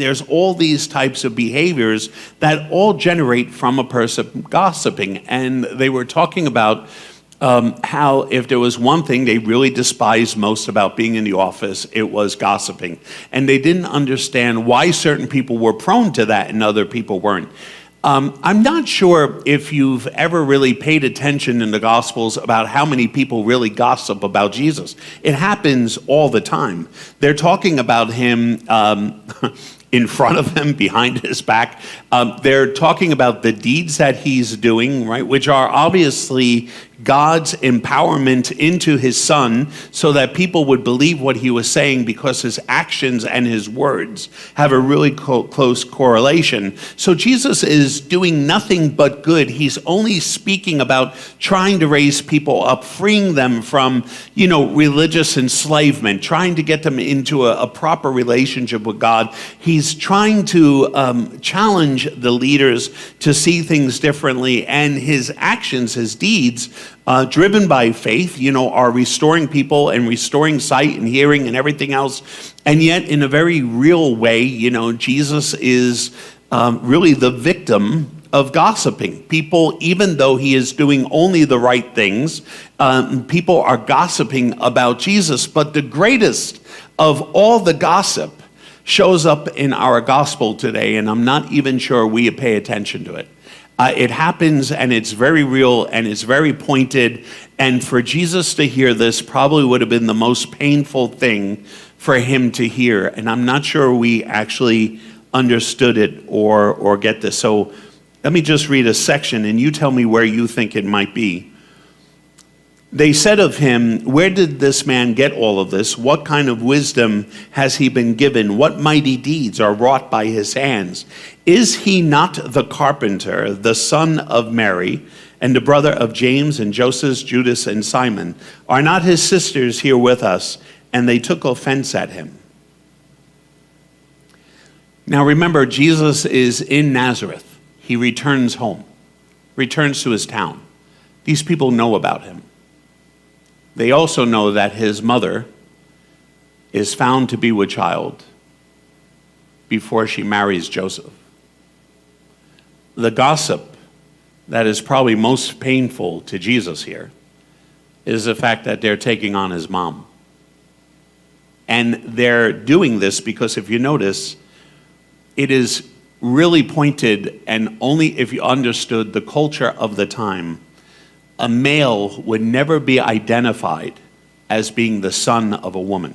There's all these types of behaviors that all generate from a person gossiping. And they were talking about how if there was one thing they really despised most about being in the office, it was gossiping. And they didn't understand why certain people were prone to that and other people weren't. I'm not sure if you've ever really paid attention in the Gospels about how many people really gossip about Jesus. It happens all the time. They're talking about him in front of him, behind his back. They're talking about the deeds that he's doing, right, which are obviously God's empowerment into his son so that people would believe what he was saying because his actions and his words have a really close correlation. So Jesus is doing nothing but good. He's only speaking about trying to raise people up, freeing them from, religious enslavement, trying to get them into a proper relationship with God. He's trying to challenge the leaders to see things differently, and his actions, his deeds, driven by faith, are restoring people and restoring sight and hearing and everything else. And yet, in a very real way, Jesus is really the victim of gossiping. People, even though he is doing only the right things, people are gossiping about Jesus. But the greatest of all the gossip shows up in our gospel today, and I'm not even sure we pay attention to it. It happens, and it's very real, and it's very pointed. And for Jesus to hear this probably would have been the most painful thing for him to hear. And I'm not sure we actually understood it or get this. So let me just read a section, and you tell me where you think it might be. They said of him, "Where did this man get all of this? What kind of wisdom has he been given? What mighty deeds are wrought by his hands? Is he not the carpenter, the son of Mary, and the brother of James and Joseph, Judas, and Simon? Are not his sisters here with us?" And they took offense at him. Now remember, Jesus is in Nazareth. He returns home, returns to his town. These people know about him. They also know that his mother is found to be with child before she marries Joseph. The gossip that is probably most painful to Jesus here is the fact that they're taking on his mom. And they're doing this because, if you notice, it is really pointed, and only if you understood the culture of the time, a male would never be identified as being the son of a woman.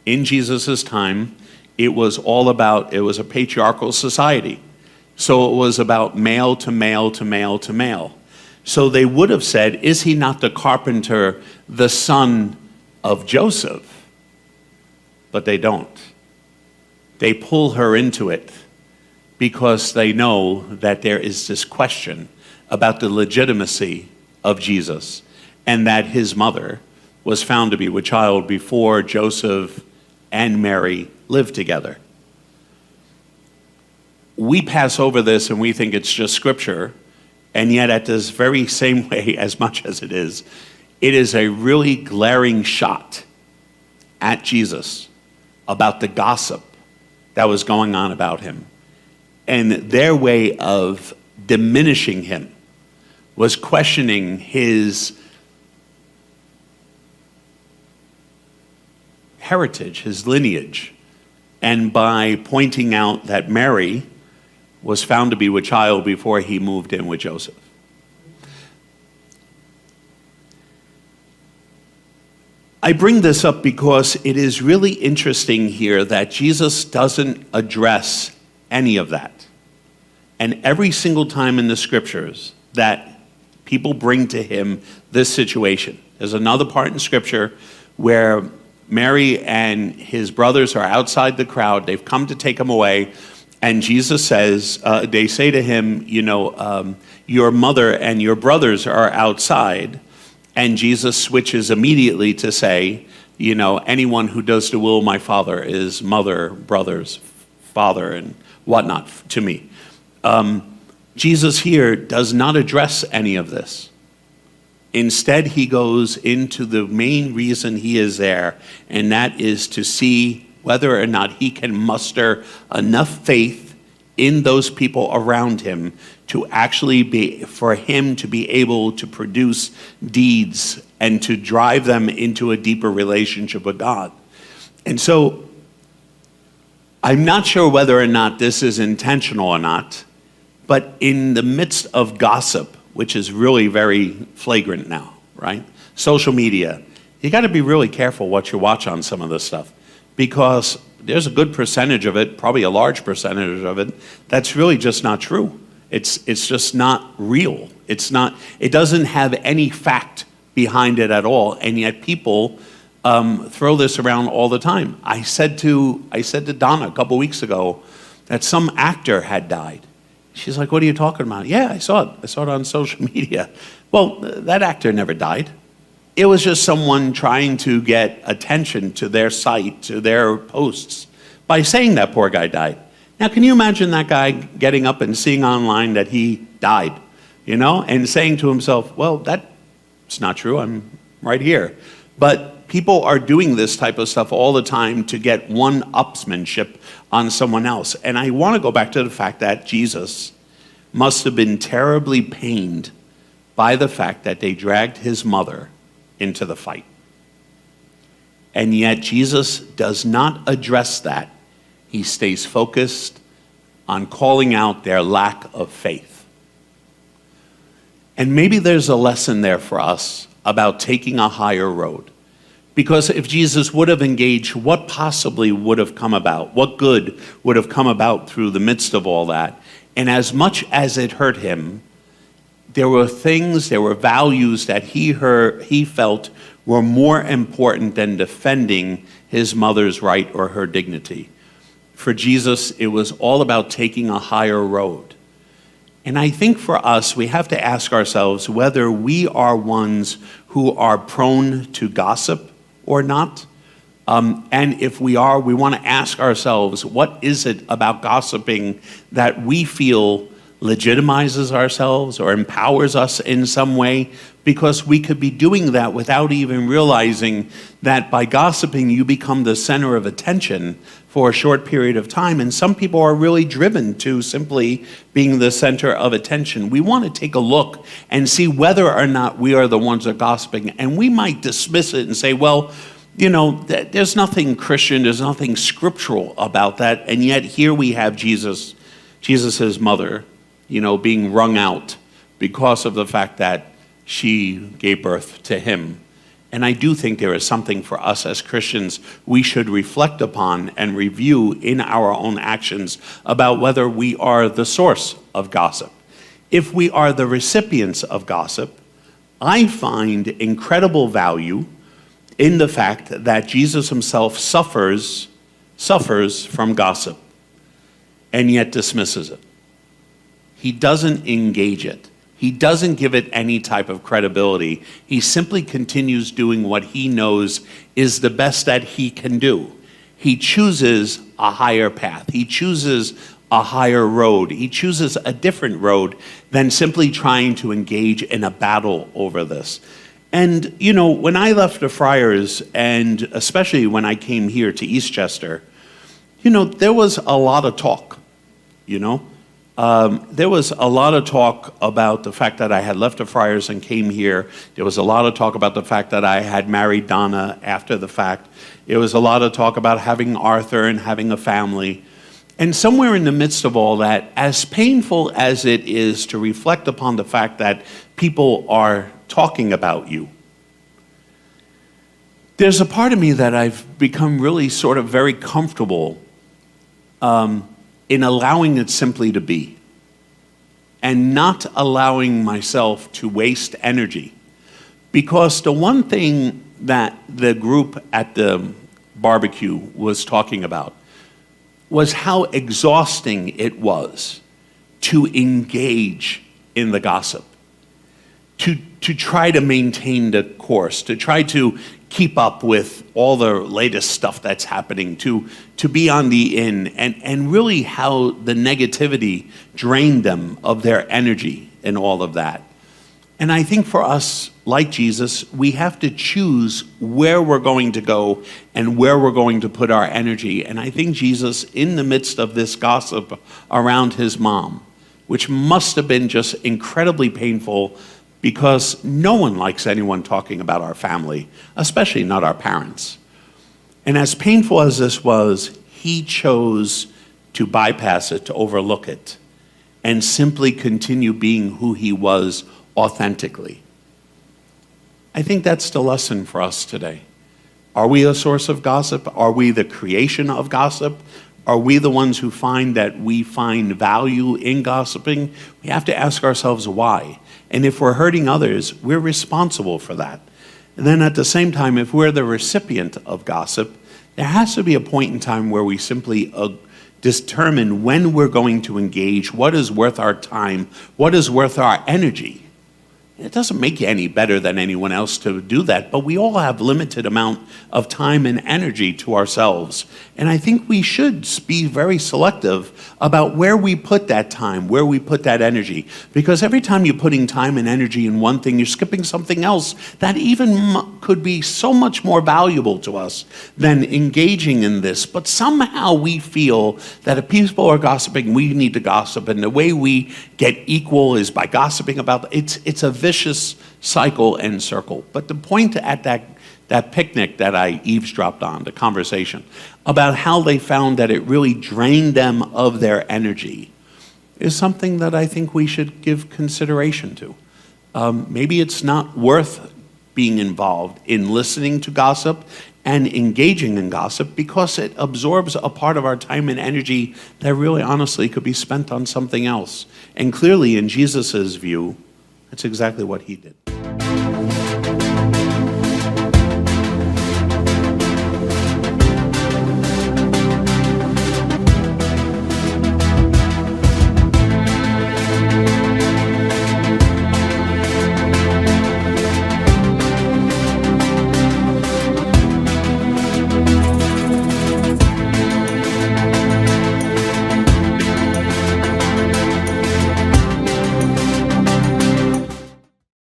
In Jesus' time, it was a patriarchal society. So it was about male to male to male to male. So they would have said, "Is he not the carpenter, the son of Joseph?" But they don't. They pull her into it because they know that there is this question about the legitimacy of Jesus, and that his mother was found to be with child before Joseph and Mary lived together. We pass over this and we think it's just scripture, and yet at this very same way, as much as it is a really glaring shot at Jesus about the gossip that was going on about him. And their way of diminishing him was questioning his heritage, his lineage, and by pointing out that Mary was found to be with child before he moved in with Joseph. I bring this up because it is really interesting here that Jesus doesn't address any of that. And every single time in the scriptures that people bring to him this situation, there's another part in scripture where Mary and his brothers are outside the crowd. They've come to take him away. And Jesus says, they say to him, your mother and your brothers are outside. And Jesus switches immediately to say, anyone who does the will of my Father is mother, brothers, father, and whatnot to me. Jesus here does not address any of this. Instead, he goes into the main reason he is there, and that is to see whether or not he can muster enough faith in those people around him to actually for him to be able to produce deeds and to drive them into a deeper relationship with God. And so I'm not sure whether or not this is intentional or not, but in the midst of gossip, which is really very flagrant now, right? Social media, you got to be really careful what you watch on some of this stuff, because there's a good percentage of it, probably a large percentage of it, that's really just not true. It's just not real. It doesn't have any fact behind it at all, and yet people throw this around all the time. I said to Donna a couple weeks ago that some actor had died. She's like, "What are you talking about?" "Yeah, I saw it. I saw it on social media." Well, that actor never died. It was just someone trying to get attention to their site, to their posts, by saying that poor guy died. Now, can you imagine that guy getting up and seeing online that he died, and saying to himself, "Well, that's not true. I'm right here." But people are doing this type of stuff all the time to get one-upsmanship on someone else. And I want to go back to the fact that Jesus must have been terribly pained by the fact that they dragged his mother into the fight. And yet Jesus does not address that. He stays focused on calling out their lack of faith. And maybe there's a lesson there for us about taking a higher road. Because if Jesus would have engaged, what possibly would have come about? What good would have come about through the midst of all that? And as much as it hurt him, there were values that he felt were more important than defending his mother's right or her dignity. For Jesus, it was all about taking a higher road. And I think for us, we have to ask ourselves whether we are ones who are prone to gossip or not. And if we are, we want to ask ourselves, what is it about gossiping that we feel legitimizes ourselves or empowers us in some way? Because we could be doing that without even realizing that by gossiping, you become the center of attention for a short period of time. And some people are really driven to simply being the center of attention. We want to take a look and see whether or not we are the ones that are gossiping. And we might dismiss it and say, well, there's nothing Christian, there's nothing scriptural about that. And yet here we have Jesus's mother, being wrung out because of the fact that she gave birth to him. And I do think there is something for us as Christians we should reflect upon and review in our own actions about whether we are the source of gossip. If we are the recipients of gossip, I find incredible value in the fact that Jesus himself suffers from gossip and yet dismisses it. He doesn't engage it. He doesn't give it any type of credibility. He simply continues doing what he knows is the best that he can do. He chooses a higher path. He chooses a higher road. He chooses a different road than simply trying to engage in a battle over this. And, when I left the Friars, and especially when I came here to Eastchester, there was a lot of talk, There was a lot of talk about the fact that I had left the Friars and came here. There was a lot of talk about the fact that I had married Donna after the fact. There was a lot of talk about having Arthur and having a family. And somewhere in the midst of all that, as painful as it is to reflect upon the fact that people are talking about you, there's a part of me that I've become really sort of very comfortable in allowing it simply to be and not allowing myself to waste energy. Because the one thing that the group at the barbecue was talking about was how exhausting it was to engage in the gossip, to try to maintain the course, to try to keep up with all the latest stuff that's happening, to be on the in, and really how the negativity drained them of their energy and all of that. And I think for us, like Jesus, we have to choose where we're going to go and where we're going to put our energy. And I think Jesus, in the midst of this gossip around his mom, which must have been just incredibly painful, because no one likes anyone talking about our family, especially not our parents. And as painful as this was, he chose to bypass it, to overlook it, and simply continue being who he was authentically. I think that's the lesson for us today. Are we a source of gossip? Are we the creation of gossip? Are we the ones who find that we find value in gossiping? We have to ask ourselves why. And if we're hurting others, we're responsible for that. And then at the same time, if we're the recipient of gossip, there has to be a point in time where we simply determine when we're going to engage, what is worth our time, what is worth our energy. It doesn't make you any better than anyone else to do that, but we all have limited amount of time and energy to ourselves. And I think we should be very selective about where we put that time, where we put that energy. Because every time you're putting time and energy in one thing, you're skipping something else that even could be so much more valuable to us than engaging in this. But somehow we feel that if people are gossiping, we need to gossip. And the way we get equal is by gossiping about it. It's a vicious cycle and circle. But the point at that picnic that I eavesdropped on, the conversation, about how they found that it really drained them of their energy, is something that I think we should give consideration to. Maybe it's not worth being involved in listening to gossip and engaging in gossip because it absorbs a part of our time and energy that really honestly could be spent on something else. And clearly in Jesus's view, that's exactly what he did.